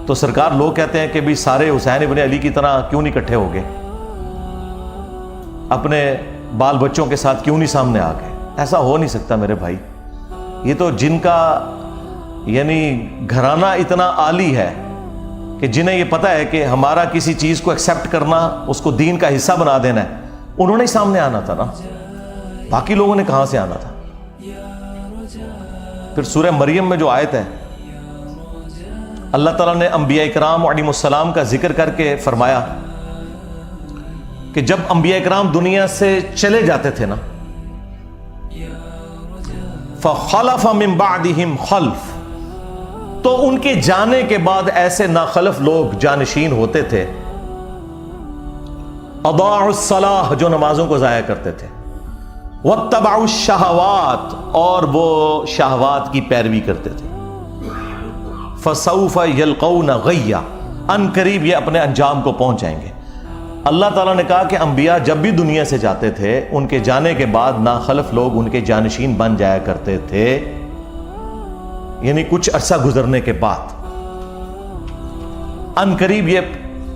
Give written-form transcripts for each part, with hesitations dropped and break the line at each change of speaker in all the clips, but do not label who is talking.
تو سرکار لوگ کہتے ہیں کہ بھی سارے حسین ابن علی کی طرح کیوں نہیں اکٹھے ہو گئے، اپنے بال بچوں کے ساتھ کیوں نہیں سامنے آ گئے؟ ایسا ہو نہیں سکتا میرے بھائی. یہ تو جن کا یعنی گھرانہ اتنا عالی ہے کہ جنہیں یہ پتا ہے کہ ہمارا کسی چیز کو ایکسیپٹ کرنا، اس کو دین کا حصہ بنا دینا ہے، انہوں نے ہی سامنے آنا تھا نا، باقی لوگوں نے کہاں سے آنا تھا؟ پھر سورہ مریم میں جو آیت ہے، اللہ تعالیٰ نے انبیاء کرام علیہم السلام کا ذکر کر کے فرمایا کہ جب انبیاء کرام دنیا سے چلے جاتے تھے نا، فَخَلَفَ مِن بَعْدِهِمْ خَلْفٌ، تو ان کے جانے کے بعد ایسے ناخلف لوگ جانشین ہوتے تھے، اضاعوا الصلاۃ، جو نمازوں کو ضائع کرتے تھے، واتبعوا الشہوات، اور وہ شہوات کی پیروی کرتے تھے، فسوف یلقون غیا، ان قریب یہ اپنے انجام کو پہنچ جائیں گے. اللہ تعالیٰ نے کہا کہ انبیاء جب بھی دنیا سے جاتے تھے، ان کے جانے کے بعد ناخلف لوگ ان کے جانشین بن جایا کرتے تھے، یعنی کچھ عرصہ گزرنے کے بعد ان قریب یہ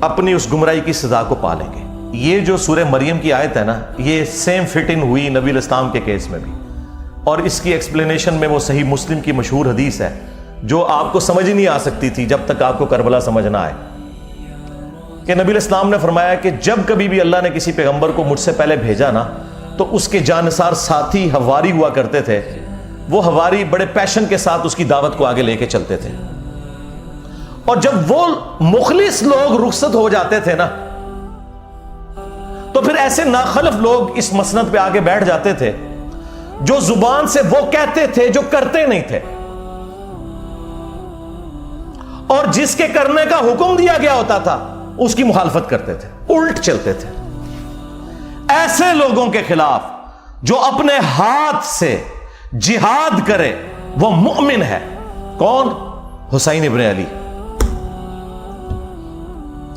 اپنی اس گمراہی کی سزا کو پالیں گے. یہ جو سورہ مریم کی آیت ہے نا، یہ سیم فٹ ان ہوئی نبی الاسلام کے کیس میں بھی، اور اس کی ایکسپلینیشن میں وہ صحیح مسلم کی مشہور حدیث ہے جو آپ کو سمجھ ہی نہیں آ سکتی تھی جب تک آپ کو کربلا سمجھ نہ آئے، کہ نبی الاسلام نے فرمایا کہ جب کبھی بھی اللہ نے کسی پیغمبر کو مجھ سے پہلے بھیجا نا، تو اس کے جانثار ساتھی حواری ہوا کرتے تھے، وہ حواری بڑے پیشن کے ساتھ اس کی دعوت کو آگے لے کے چلتے تھے، اور جب وہ مخلص لوگ رخصت ہو جاتے تھے نا، تو پھر ایسے ناخلف لوگ اس مسند پہ آگے بیٹھ جاتے تھے جو زبان سے وہ کہتے تھے جو کرتے نہیں تھے، اور جس کے کرنے کا حکم دیا گیا ہوتا تھا اس کی مخالفت کرتے تھے، الٹ چلتے تھے. ایسے لوگوں کے خلاف جو اپنے ہاتھ سے جہاد کرے وہ مؤمن ہے. کون؟ حسین ابن علی.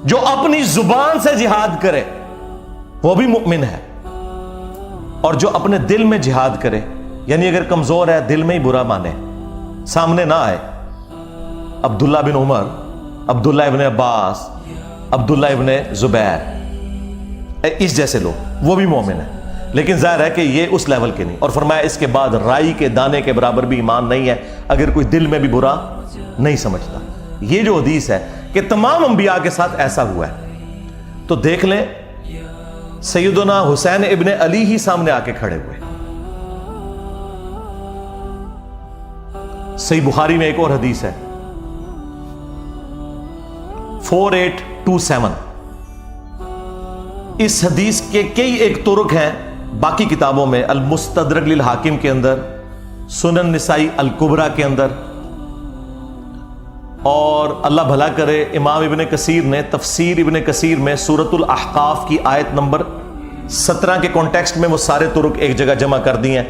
جو اپنی زبان سے جہاد کرے وہ بھی مؤمن ہے، اور جو اپنے دل میں جہاد کرے، یعنی اگر کمزور ہے، دل میں ہی برا مانے، سامنے نہ آئے، عبداللہ بن عمر، عبداللہ ابن عباس، عبداللہ ابن زبیر، اس جیسے لوگ، وہ بھی مومن ہیں. لیکن ظاہر ہے کہ یہ اس لیول کے نہیں. اور فرمایا اس کے بعد رائی کے دانے کے برابر بھی ایمان نہیں ہے اگر کوئی دل میں بھی برا نہیں سمجھتا. یہ جو حدیث ہے کہ تمام انبیاء کے ساتھ ایسا ہوا ہے، تو دیکھ لیں سیدنا حسین ابن علی ہی سامنے آ کے کھڑے ہوئے. صحیح بخاری میں ایک اور حدیث ہے 4827. اس حدیث کے کئی ایک طرق ہیں باقی کتابوں میں، المستدرک للحاکم کے اندر، سنن نسائی الکبریٰ کے اندر، اور اللہ بھلا کرے امام ابن کثیر نے تفسیر ابن کثیر میں سورۃ الاحقاف کی آیت نمبر 17 کے کانٹیکسٹ میں وہ سارے طرق ایک جگہ جمع کر دی ہیں.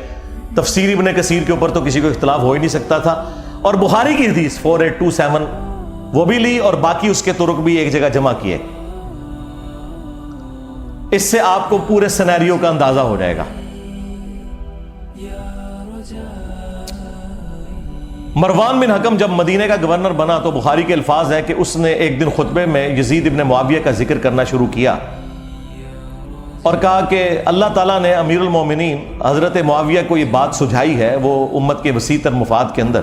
تفسیر ابن کثیر کے اوپر تو کسی کو اختلاف ہو ہی نہیں سکتا تھا، اور بخاری کی حدیث 4827 وہ بھی لی، اور باقی اس کے طرق بھی ایک جگہ جمع کیے. اس سے آپ کو پورے سینیریو کا اندازہ ہو جائے گا. مروان بن حکم جب مدینے کا گورنر بنا تو بخاری کے الفاظ ہیں کہ اس نے ایک دن خطبے میں یزید ابن معاویہ کا ذکر کرنا شروع کیا اور کہا کہ اللہ تعالیٰ نے امیر المومنین حضرت معاویہ کو یہ بات سجھائی ہے، وہ امت کے وسیع تر مفاد کے اندر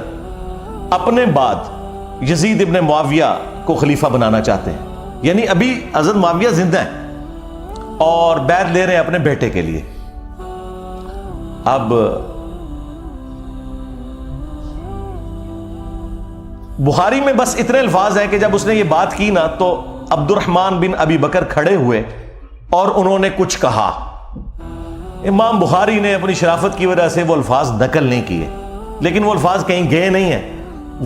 اپنے بعد یزید ابن معاویہ کو خلیفہ بنانا چاہتے ہیں. یعنی ابھی حضرت معاویہ زندہ ہیں اور بیعت لے رہے ہیں اپنے بیٹے کے لیے. اب بخاری میں بس اتنے الفاظ ہیں کہ جب اس نے یہ بات کی نا تو عبد الرحمن بن ابی بکر کھڑے ہوئے اور انہوں نے کچھ کہا. امام بخاری نے اپنی شرافت کی وجہ سے وہ الفاظ نقل نہیں کیے، لیکن وہ الفاظ کہیں گئے نہیں ہیں،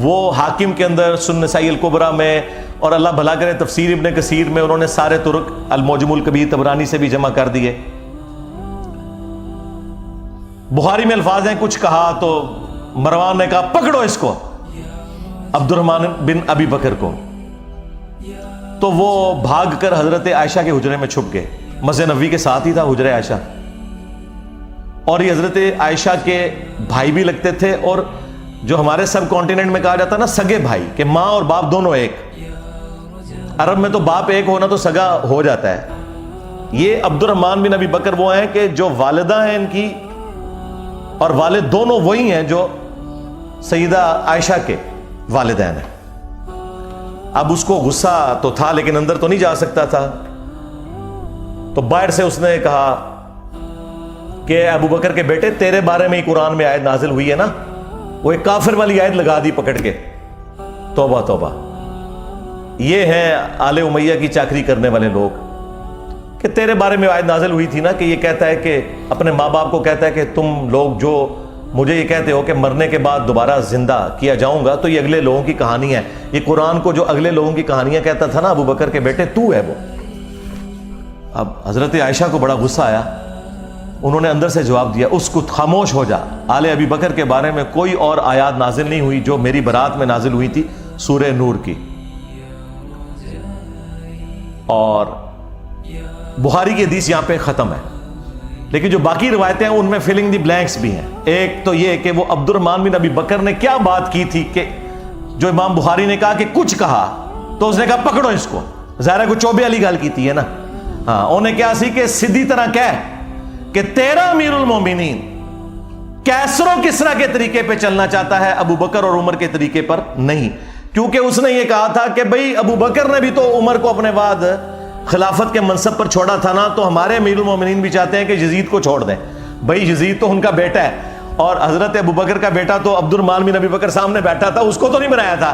وہ حاکم کے اندر، سنن نسائی الکبریٰ میں، اور اللہ بھلا کرے تفسیر ابن کثیر میں انہوں نے سارے طرق، المعجم الکبیر طبرانی سے بھی جمع کر دیے. بخاری میں الفاظ ہیں کچھ کہا تو مروان نے کہا پکڑو اس کو، عبد الرحمن بن ابی بکر کو. تو وہ بھاگ کر حضرت عائشہ کے حجرے میں چھپ گئے. مسجد نبوی کے ساتھ ہی تھا حجرہ عائشہ، اور یہ حضرت عائشہ کے بھائی بھی لگتے تھے، اور جو ہمارے سب کانٹیننٹ میں کہا جاتا نا سگے بھائی، کہ ماں اور باپ دونوں ایک، عرب میں تو باپ ایک ہونا تو سگا ہو جاتا ہے. یہ عبد الرحمن بن ابی بکر وہ ہیں کہ جو والدہ ہیں ان کی اور والد دونوں وہی ہیں جو سیدہ عائشہ کے والدین ہیں. اب اس کو غصہ تو تھا لیکن اندر تو نہیں جا سکتا تھا, تو باہر سے اس نے کہا کہ ابو بکر کے بیٹے تیرے بارے میں ہی قرآن میں آیت نازل ہوئی ہے نا. وہ ایک کافر والی آیت لگا دی پکڑ کے, توبہ توبہ. یہ ہیں آل امیہ کی چاکری کرنے والے لوگ کہ تیرے بارے میں آیت نازل ہوئی تھی نا کہ یہ کہتا ہے کہ اپنے ماں باپ کو کہتا ہے کہ تم لوگ جو مجھے یہ کہتے ہو کہ مرنے کے بعد دوبارہ زندہ کیا جاؤں گا, تو یہ اگلے لوگوں کی کہانی ہے. یہ قرآن کو جو اگلے لوگوں کی کہانیاں کہتا تھا نا ابو بکر کے بیٹے, تو ہے وہ. اب حضرت عائشہ کو بڑا غصہ آیا, انہوں نے اندر سے جواب دیا اس کو خاموش ہو جا, آل ابی بکر کے بارے میں کوئی اور آیات نازل نہیں ہوئی جو میری برات میں نازل ہوئی تھی سورہ نور کی. اور بخاری کی حدیث یہاں پہ ختم ہے, لیکن جو باقی روایتیں ہیں ان میں فلنگ دی بلینکس بھی ہیں. ایک تو یہ کہ وہ عبد الرحمن بن ابی بکر نے کیا بات کی تھی کہ جو امام بخاری نے کہا کہ کچھ کہا تو اس نے کہا پکڑو اس کو, ظاہر کو چوبے والی گل کی تھی ہے نا. ہاں انہیں کیا سی کہ سیدھی طرح کہہ کہ تیرا امیر المومنین کیسر و کسرا کے طریقے پہ چلنا چاہتا ہے, ابو بکر اور عمر کے طریقے پر نہیں. کیونکہ اس نے یہ کہا تھا کہ بھئی ابو بکر نے بھی تو عمر کو اپنے بعد خلافت کے منصب پر چھوڑا تھا نا, تو ہمارے امیر المومنین بھی چاہتے ہیں کہ یزید کو چھوڑ دیں. بھئی یزید تو ان کا بیٹا ہے, اور حضرت ابو بکر کا بیٹا تو عبد الرحمن بن ابی بکر سامنے بیٹھا تھا, اس کو تو نہیں بنایا تھا.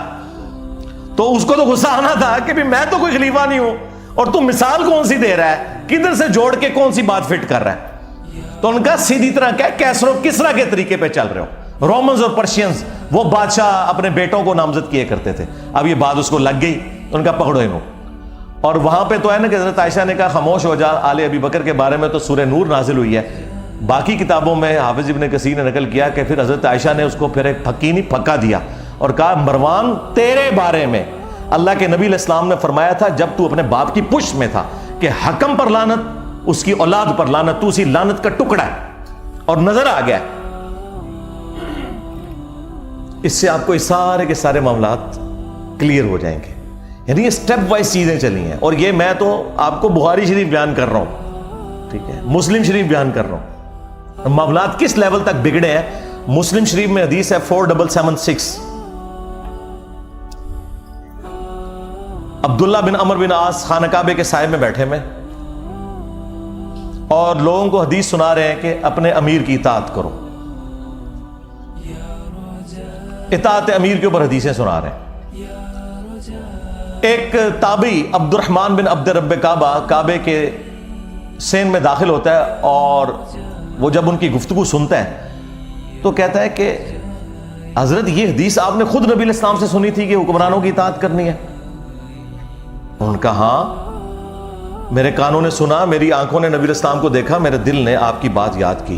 تو اس کو تو غصہ آنا تھا کہ بھی میں تو کوئی خلیفہ نہیں ہوں اور تم مثال کون سی دے رہا ہے, کدھر سے جوڑ کے کون سی بات فٹ کر رہا ہے. تو ان کا سیدھی طرح کیا کیسر و کسرا کے طریقے پہ چل رہے ہو. رومنز اور پرشینز وہ بادشاہ اپنے بیٹوں کو نامزد کیے کرتے تھے. اب یہ بات اس کو لگ گئی, ان کا پکڑو انہوں. اور وہاں پہ تو ہے نا کہ حضرت عائشہ نے کہا خاموش ہو جا, آل ابی بکر کے بارے میں تو سورہ نور نازل ہوئی ہے. باقی کتابوں میں حافظ ابن کثیر نے نقل کیا کہ پھر حضرت عائشہ نے اس کو پھر ایک پھکی نہیں پھکا دیا اور کہا مروان تیرے بارے میں اللہ کے نبی علیہ السلام نے فرمایا تھا جب تو اپنے باپ کی پشت میں تھا کہ حکم پر لعنت, اس کی اولاد پر لعنت, تو اسی لعنت کا ٹکڑا ہے. اور نظر آ گیا اس سے آپ کو یہ سارے کے سارے معاملات کلیئر ہو جائیں گے. یعنی یہ سٹیپ وائز چیزیں چلی ہیں, اور یہ میں تو آپ کو بخاری شریف بیان کر رہا ہوں, ٹھیک ہے, مسلم شریف بیان کر رہا ہوں. معاملات کس لیول تک بگڑے ہیں. مسلم شریف میں حدیث ہے 4776, عبداللہ بن عمر بن عاص خانہ کعبے کے سائے میں بیٹھے میں اور لوگوں کو حدیث سنا رہے ہیں کہ اپنے امیر کی اطاعت کرو. اطاعت امیر کے اوپر حدیثیں سنا رہے ہیں. ایک تابعی عبد الرحمن بن عبد رب کعبہ کعبے کے سین میں داخل ہوتا ہے, اور وہ جب ان کی گفتگو سنتا ہے تو کہتا ہے کہ حضرت یہ حدیث آپ نے خود نبی علیہ السلام سے سنی تھی کہ حکمرانوں کی اطاعت کرنی ہے. ان کا ہاں میرے کانوں نے سنا, میری آنکھوں نے نبی علیہ السلام کو دیکھا, میرے دل نے آپ کی بات یاد کی.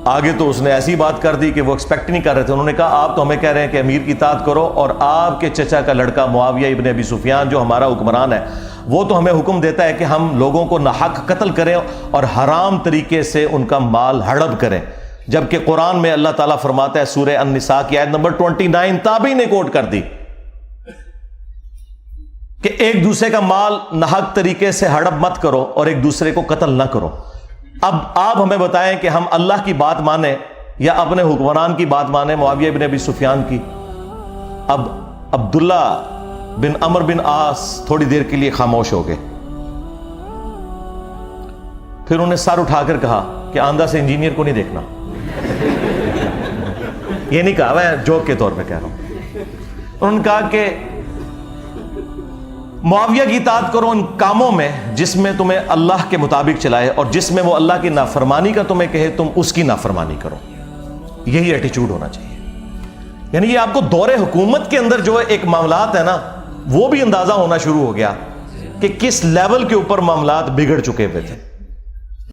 آگے تو اس نے ایسی بات کر دی کہ وہ ایکسپیکٹ نہیں کر رہے تھے. انہوں نے کہا آپ تو ہمیں کہہ رہے ہیں کہ امیر کی اطاعت کرو, اور آپ کے چچا کا لڑکا معاویہ ابن ابی سفیان جو ہمارا حکمران ہے وہ تو ہمیں حکم دیتا ہے کہ ہم لوگوں کو ناحق قتل کریں اور حرام طریقے سے ان کا مال ہڑپ کریں, جبکہ قرآن میں اللہ تعالیٰ فرماتا ہے سورہ النساء کی آیت نمبر 29 تابعی نے کوٹ کر دی کہ ایک دوسرے کا مال ناحق طریقے سے ہڑپ مت کرو اور ایک دوسرے کو قتل نہ کرو. اب آپ ہمیں بتائیں کہ ہم اللہ کی بات مانیں یا اپنے حکمران کی بات مانیں, معاویہ بن ابی سفیان کی. اب عبداللہ بن عمر بن عاص تھوڑی دیر کے لیے خاموش ہو گئے, پھر انہوں نے سر اٹھا کر کہا کہ آندھا سے انجینئر کو نہیں دیکھنا. یہ نہیں کہا, میں جوک کے طور پہ کہہ رہا ہوں. انہوں نے کہا کہ معاویہ کی اطاعت کرو ان کاموں میں جس میں تمہیں اللہ کے مطابق چلائے, اور جس میں وہ اللہ کی نافرمانی کا تمہیں کہے تم اس کی نافرمانی کرو. یہی ایٹیچیوڈ ہونا چاہیے. یعنی یہ آپ کو دور حکومت کے اندر جو ایک معاملات ہے نا وہ بھی اندازہ ہونا شروع ہو گیا کہ کس لیول کے اوپر معاملات بگڑ چکے ہوئے تھے.